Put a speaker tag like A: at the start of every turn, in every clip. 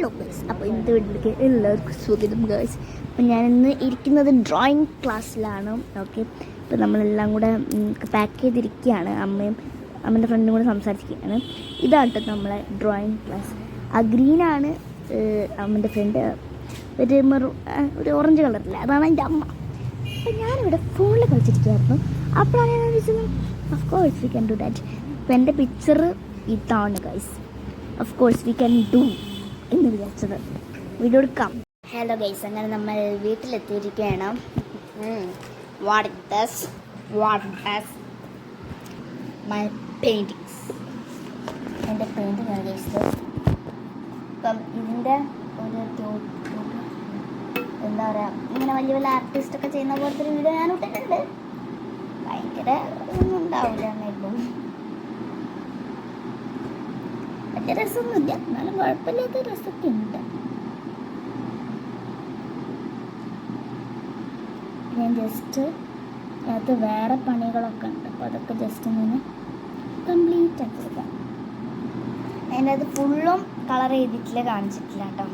A: Hello guys, അപ്പോൾ ഇന്നത്തെ വീട്ടിലേക്ക് എല്ലാവർക്കും സ്വാഗതം ഗൈസ്. അപ്പോൾ ഞാനിന്ന് ഇരിക്കുന്നത് ഡ്രോയിങ് ക്ലാസ്സിലാണ്. ഓക്കെ, ഇപ്പോൾ നമ്മളെല്ലാം കൂടെ പാക്ക് ചെയ്തിരിക്കുകയാണ്. അമ്മൻ്റെ ഫ്രണ്ടും കൂടെ സംസാരിച്ചിരിക്കുകയാണ്. ഇതാണ് കേട്ടോ നമ്മളെ ഡ്രോയിങ് ക്ലാസ്. ആ ഗ്രീനാണ് അമ്മൻ്റെ ഫ്രണ്ട്, ഒരു ഓറഞ്ച് കളറില്ല, അതാണ് എൻ്റെ അമ്മ. അപ്പോൾ ഞാനിവിടെ ഫോണിൽ കളിച്ചിരിക്കുകയായിരുന്നു. അപ്പോഴാണ് ഞാൻ വിളിച്ചത് of course we can do that. അപ്പോൾ എൻ്റെ പിക്ചർ ഇതാണ് guys. Of course we can do എന്ന് വിചാരിച്ചത്. വീഡിയോ എടുക്കാം. ഹലോ ഗൈസ്, അങ്ങനെ നമ്മൾ വീട്ടിലെത്തിയിരിക്കുകയാണ്. വാട്ട് ദസ് മൈ പെയിൻറ്റിങ്സ്, എൻ്റെ പെയിൻറ്റിങ് ആണ് ഗൈസ്. ഇപ്പം ഇതിൻ്റെ ഒരു എന്താ പറയുക, ഇങ്ങനെ വലിയ വലിയ ആർട്ടിസ്റ്റൊക്കെ ചെയ്യുന്ന പോലത്തെ ഒരു വീഡിയോ ഞാൻ ഇട്ടിട്ടുണ്ട്. ഭയങ്കര ഒന്നും ഉണ്ടാവില്ല എന്നായിരുന്നു, വലിയ രസമൊന്നുമില്ല, എന്നാലും കുഴപ്പമില്ലാത്ത രസമൊക്കെ ഉണ്ട്. ഞാൻ ജസ്റ്റ് അതിനകത്ത് വേറെ പണികളൊക്കെ ഉണ്ട്, അപ്പോൾ അതൊക്കെ ജസ്റ്റ് ഇങ്ങനെ കംപ്ലീറ്റ് ആക്കിയെടുക്കാം. അതിൻ്റെ അത് ഫുള്ളും കളർ ചെയ്തിട്ടില്ല, കാണിച്ചിട്ടില്ല കേട്ടോ.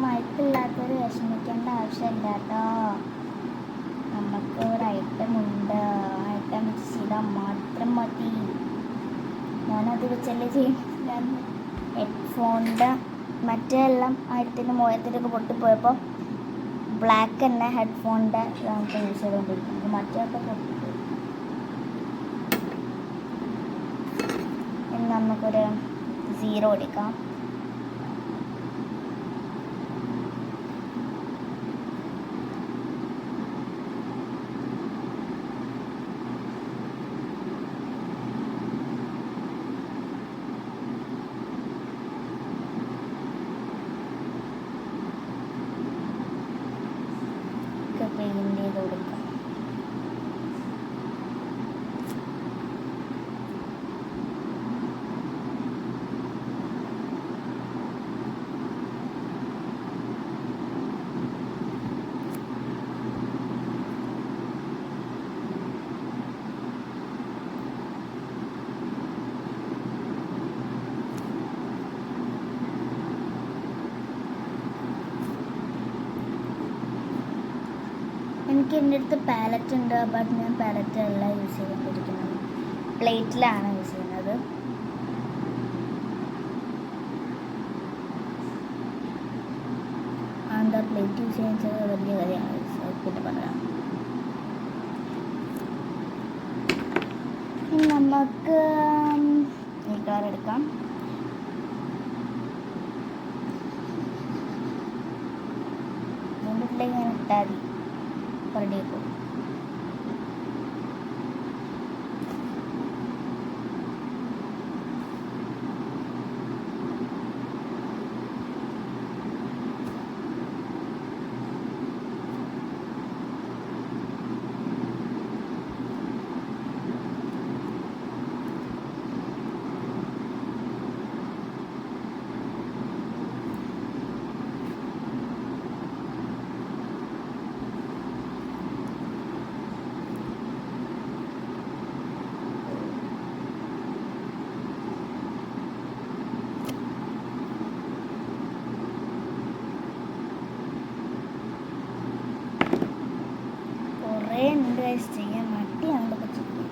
A: മയത്തില്ലാത്തൊരു വിഷമിക്കേണ്ട ആവശ്യമില്ല കേട്ടോ. നമുക്ക് ഒരു ഐറ്റം ഉണ്ട്, ഐറ്റം വെച്ച് ചെയ്താൽ മാത്രം മതി. ഞാനത് വെച്ചല്ലേ ചെയ്യുന്നില്ല. ഹെഡ്ഫോണിൻ്റെ മറ്റേ എല്ലാം 1000-3000 പൊട്ടിപ്പോയപ്പോൾ ബ്ലാക്ക് തന്നെ ഹെഡ്ഫോണിൻ്റെ നമുക്ക് യൂസ് ചെയ്തുകൊണ്ടിരിക്കുന്നത്, മറ്റേതൊക്കെ പൊട്ടിപ്പോയി. ഇനി നമുക്കൊരു 0 എടുക്കാം. പെയിൻറ് ചെയ്ത് കൊടുക്കാം. എനിക്ക് എൻ്റെ അടുത്ത് പാലറ്റ് ഉണ്ട്, ബട്ട് ഞാൻ പാലറ്റ് അല്ല യൂസ് ചെയ്തുകൊണ്ടിരിക്കുന്നത്, പ്ലേറ്റിലാണ് യൂസ് ചെയ്യുന്നത്. എന്താ പ്ലേറ്റ് യൂസ് ചെയ്യുന്നത് വലിയ കാര്യമാണ്, പിന്നെ പറയാം. ഇനി നമുക്ക് ഈ കളർ എടുക്കാം. ഇതിൻ്റെ ഉള്ളിലേക്ക് ഞാൻ ഇട്ടാൽ മതി, റെഡിയാക്കും. ഉണ്ട് ചെയ്യാൻ മടിയാണല്ലോ ചെയ്യും.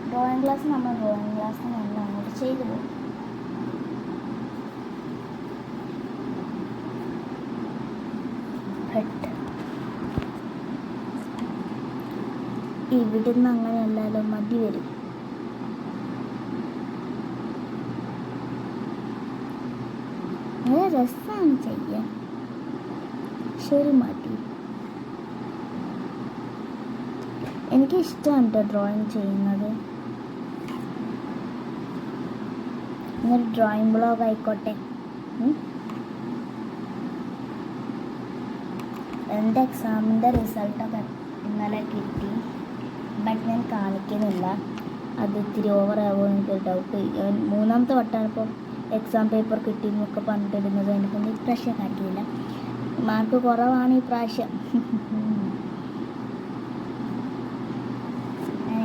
A: ഡ്രോയിങ് ക്ലാസ് നമ്മൾ ഡ്രോയിങ് ക്ലാസ് നമ്മൾ അങ്ങോട്ട് ചെയ്തു പോകും. ഇവിടുന്ന് അങ്ങനെയല്ലല്ലോ, മടി വരും. നല്ല രസമാണ് ചെയ്യാൻ, ശരി മടി. എനിക്കിഷ്ടമാണ് കേട്ടോ ഡ്രോയിങ് ചെയ്യുന്നത്. ഇന്നൊരു ഡ്രോയിങ് ബ്ലോഗ് ആയിക്കോട്ടെ. എൻ്റെ എക്സാമിൻ്റെ റിസൾട്ടൊക്കെ ഇന്നലെ കിട്ടി, ബട്ട് ഞാൻ കാണിക്കുന്നില്ല. അത് ഇത്തിരി ഓവറാകുമോ എനിക്കൊരു ഡൗട്ട്. 3ാമത്തെ വട്ടമാണ് ഇപ്പോൾ എക്സാം പേപ്പർ കിട്ടിയെന്നൊക്കെ പറഞ്ഞിട്ടിടുന്നത് എനിക്കൊന്നും ഇപ്രാവശ്യം കാര്യമില്ല. മാർക്ക് കുറവാണ് ഇപ്രാവശ്യം.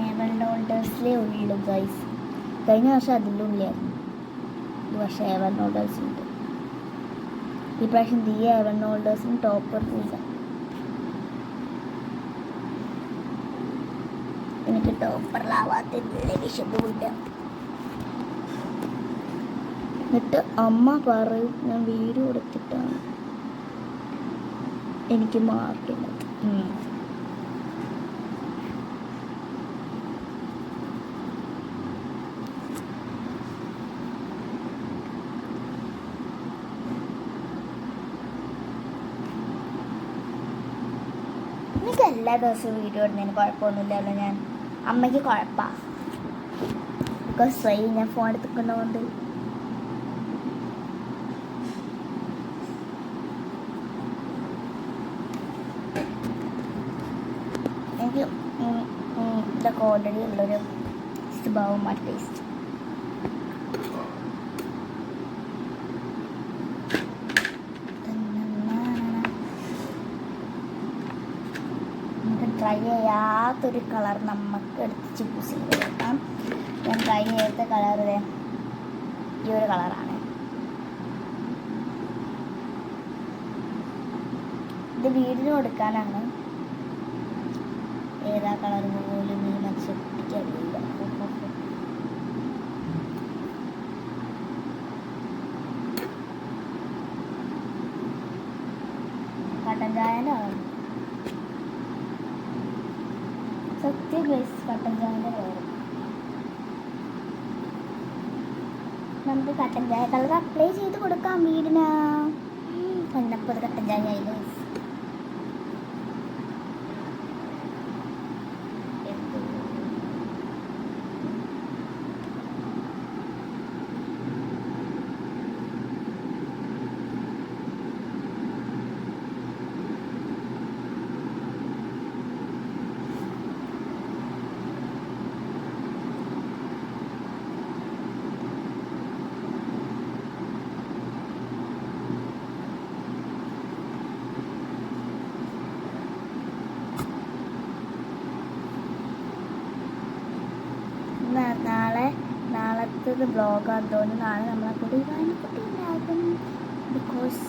A: ഏവൻ ഹോൾഡേഴ്സിലേ ഉള്ളൂ ഗൈസ്. കഴിഞ്ഞ വർഷം അതിൻ്റെ ഉള്ളിലായിരുന്നു, ഈ വർഷം ഏവൻ ഹോൾഡേഴ്സ് ഉണ്ട്. ഇപ്രാവശ്യം ദിയ ഏവൻ ഹോൾഡേഴ്സിന് ടോപ്പർ ഇല്ല. എനിക്ക് ടോപ്പറിലാവാത്തതിലെ വിഷമമില്ല. എന്നിട്ട് അമ്മ പറയും ഞാൻ വീഡിയോ കൊടുത്തിട്ടാണ് എനിക്ക് മാർക്കുള്ളത്. എനിക്ക് എല്ലാ ദിവസവും വീഡിയോ ഇടുന്നതിന് കുഴപ്പമൊന്നുമില്ലല്ലോ. ഞാൻ അമ്മയ്ക്ക് കുഴപ്പമാണ്, ബിക്കോസ് ഞാൻ ഫോൺ എടുത്തുകൊണ്ടുകൊണ്ട്. എനിക്ക് ഇതൊക്കെ ഓൾറെഡി ഉള്ളൊരു സ്വഭാവമാണ് ടേസ്റ്റ്. നമുക്ക് ട്രൈ ചെയ്യാത്തൊരു കളർ നമുക്ക് എടുത്ത് ചൂസ് ചെയ്ത് കൊടുക്കാം. ഞാൻ ട്രൈ ചെയ്യാത്ത കളർ ഈ ഒരു കളറാണ്. ഇത് വീടിന് കൊടുക്കാനാണ്. ഏതാ കളർ പോലും ഈ മത്സ്യപ്പിടിക്കറിയില്ല. കട്ടൻ ചായൻ്റെ കളർ സത്യ ബേസ്. കട്ടൻ ചായൻ്റെ കളർ നമുക്ക് കട്ടൻ ചായ കളർ അപ്ലൈ ചെയ്ത് കൊടുക്കാം വീടിന്. കണ്ടപ്പോൾ കട്ടൻ ചായ ആയി ബേസ്. നാളത്തത് ബ്ലോഗാന്ന് തോന്നുന്നു. നാളെ നമ്മളെ കൂടി വായനക്കുട്ടി ഉണ്ടാകും. ബിക്കോസ്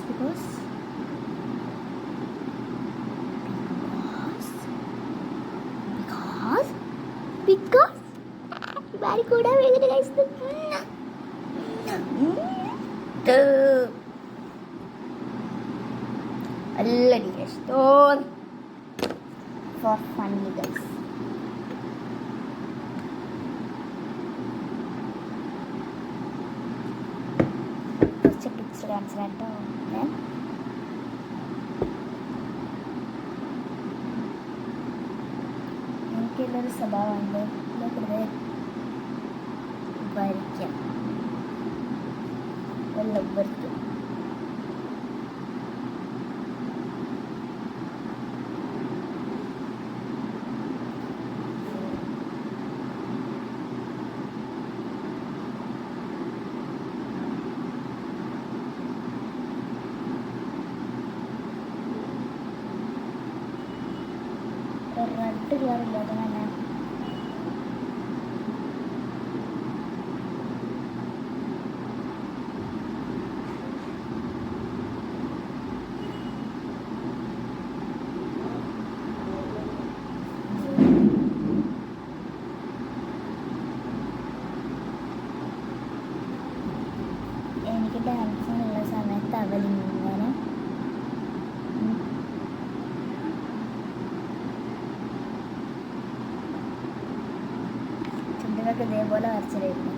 A: കൂടെ ഫോർ ഫണ്ണി ഗൈസ്. കേട്ടോ എനിക്കുള്ളൊരു സ്വഭാവമുണ്ട്, വെറുതെ വരയ്ക്കാം എല്ലാം വരയ്ക്കും. റെഡ് കളർ ഇല്ലാതെ തന്നെ എനിക്ക് ഡാൻസിനുള്ള സമയത്ത് അവലിങ്ങനെ ചുണ്ടിനൊക്കെ ഇതേപോലെ വരച്ചിലായിരുന്നു.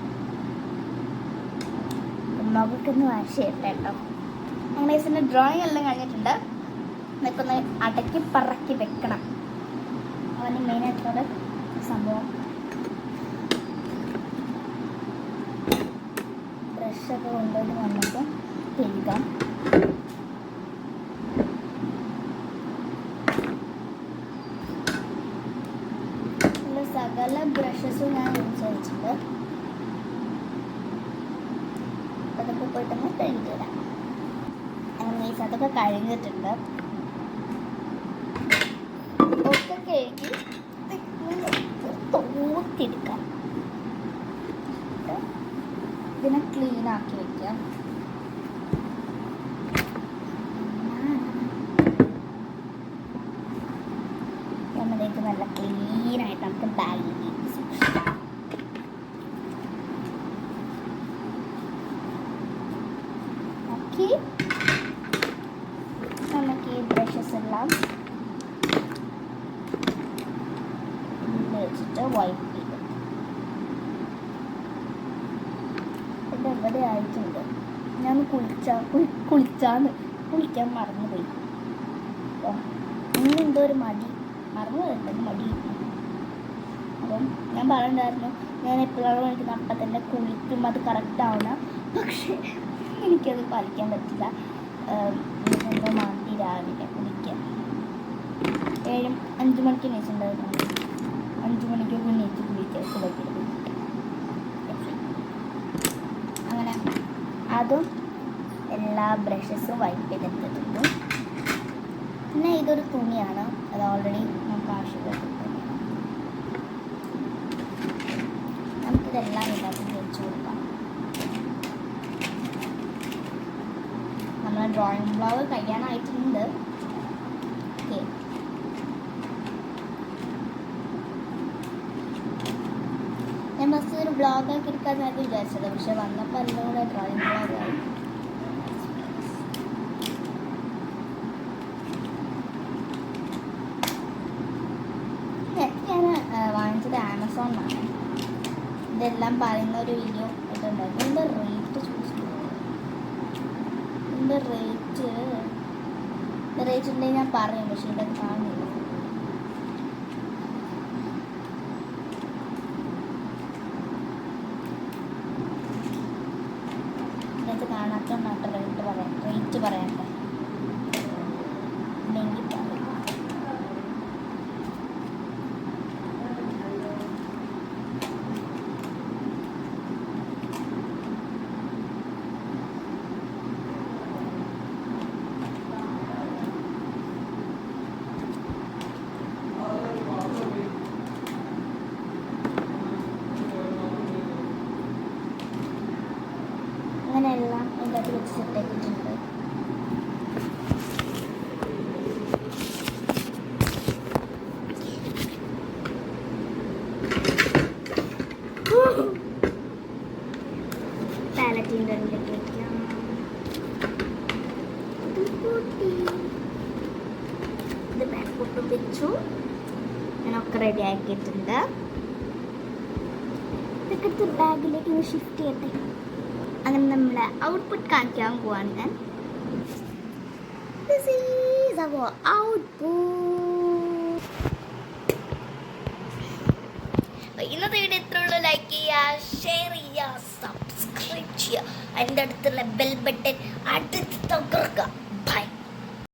A: ഉമ്മക്കൊക്കെ ഒന്ന് വരച്ചിട്ട് കേട്ടോ. അങ്ങനെ ഇതിൻ്റെ ഡ്രോയിങ് എല്ലാം കഴിഞ്ഞിട്ടുണ്ട്. എന്നൊക്കെ ഒന്ന് അടക്കി പറക്കി വെക്കണം. അവന് മെയിനായിട്ടുള്ള സംഭവം ബ്രഷൊക്കെ കൊണ്ടുപോയി വന്നിട്ട് കഴുകാം. സകല ബ്രഷസും ഞാൻ യൂസ് ചെയ്തിട്ടുണ്ട്. അതൊക്കെ കഴിഞ്ഞിട്ടുണ്ട്. ഒക്കെ കഴുകി തോത്തിയെടുക്കാം. ഇതിനെ ക്ലീൻ ആക്കി വെക്കാം. നമ്മളിലേക്ക് നല്ല ക്ലീനായിട്ട് നമുക്ക് ബാഗിലേക്ക് സൂക്ഷിക്കാം. ഓക്കെ, നമുക്ക് ഈ ബ്രഷസ് എല്ലാം വെച്ചിട്ട് വൈപ്പ് ചെയ്യും. എൻ്റെ എവിടെ ആയിട്ടുണ്ട്. ഞാൻ കുളിക്കാൻ മറന്നുപോയി. ഇന്ന് എന്തോ ഒരു മടി മറന്നു പോയിട്ടുണ്ടെങ്കിൽ മടി. അപ്പം ഞാൻ പറയണ്ടായിരുന്നു ഞാൻ എപ്പോഴാണ് എനിക്ക് അപ്പം തന്നെ കുളിക്കും, അത് കറക്റ്റ് ആവണം. പക്ഷേ എനിക്കത് പാലിക്കാൻ പറ്റില്ല. എന്തോ മാറ്റി രാവിലെ കുളിക്കാം. 5 മണിക്ക് എണീച്ചിട്ടുണ്ടായിരുന്നു. 5 മണിക്കൊക്കെ എണീറ്റ് കുളിക്കാൻ കുളിക്കരുത്. അങ്ങനെ അതും എല്ലാ ബ്രഷസും വൈപ്പ് ചെയ്തെടുത്തിട്ടുണ്ട്. പിന്നെ ഇതൊരു തുണിയാണ്, അത് ഓൾറെഡി നമുക്ക് ആവശ്യപ്പെട്ടിട്ടുണ്ട്. നമുക്കിതെല്ലാം ഇതിനകത്ത് വെച്ച് കൊടുക്കാം. നമ്മളെ ഡ്രോയിങ് ബ്ലോഗ് കഴിയാനായിട്ടുണ്ട്. ഓക്കെ, ഞാൻ ഫസ്റ്റ് ഒരു ബ്ലോഗൊക്കെ എടുക്കാമെന്നായിരുന്നു വിചാരിച്ചത്. പക്ഷെ വന്നപ്പോൾ എല്ലാം കൂടെ ഡ്രോയിങ് ബ്ലോഗായി. ഞാൻ വാങ്ങിച്ചത് ആമസോണിലാണ്. ഇതെല്ലാം പറയുന്ന ഒരു വീഡിയോ ഇതുണ്ടായിരുന്നു. ഇതിൻ്റെ റേറ്റ് റേറ്റ് ഉണ്ടെങ്കിൽ ഞാൻ പറയും, പക്ഷേ ഇതൊക്കെ കാണില്ല. ഇതൊക്കെ കാണാത്തോണ്ടാണ് റേറ്റ് പറയണ്ടേ ഉണ്ടെങ്കിൽ പറയും. അങ്ങനെയെല്ലാം ഇതിനകത്ത് വെച്ച് സെറ്റാക്കിയിട്ടുണ്ട്. പാലറ്റിൻ്റെ ഉള്ളിലേക്ക് വയ്ക്കാം. ഇത് ബാക്കോട്ട് വെച്ചു. ഞാനൊക്കെ റെഡി ആക്കിയിട്ടുണ്ട്. ഇതൊക്കെ ബാഗിലേക്ക് ഷിഫ്റ്റ് ചെയ്യട്ടെ. അങ്ങനെ നമ്മളെ ഔട്ട്പുട്ട് കാണിക്കാൻ പോവാണ് ഞാൻ. This is our output. ഇന്നത്തെ വീഡിയോ ഇത്രയുള്ളൂ. ലൈക്ക് ചെയ്യുക, ഷെയർ ചെയ്യുക, സബ്സ്ക്രൈബ് ചെയ്യുക, അതിൻ്റെ അടുത്തുള്ള ബെൽ ബട്ടൺ അടുത്ത് തകർക്കുക.